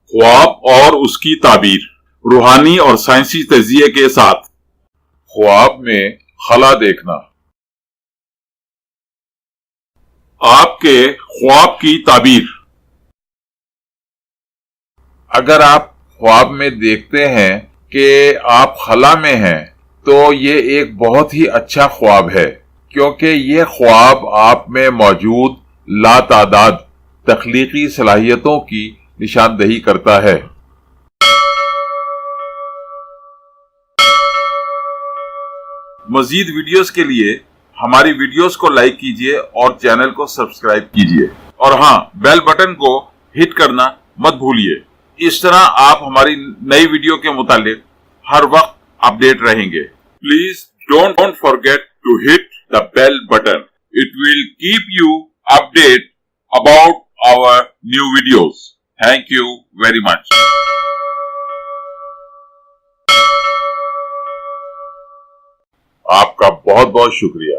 خواب اور اس کی تعبیر، روحانی اور سائنسی تجزیے کے ساتھ۔ خواب میں خلا دیکھنا۔ آپ کے خواب کی تعبیر۔ اگر آپ خواب میں دیکھتے ہیں کہ آپ خلا میں ہیں تو یہ ایک بہت ہی اچھا خواب ہے، کیونکہ یہ خواب آپ میں موجود لاتعداد تخلیقی صلاحیتوں کی نشاندہی کرتا ہے۔ مزید ویڈیوز کے لیے ہماری ویڈیوز کو لائک کیجیے اور چینل کو سبسکرائب کیجیے، اور ہاں، بیل بٹن کو ہٹ کرنا مت بھولیے۔ اس طرح آپ ہماری نئی ویڈیو کے متعلق ہر وقت اپڈیٹ رہیں گے۔ Please don't forget to hit the bell button. It will keep you updated about our new videos. Thank you very much. آپ کا بہت بہت شکریہ۔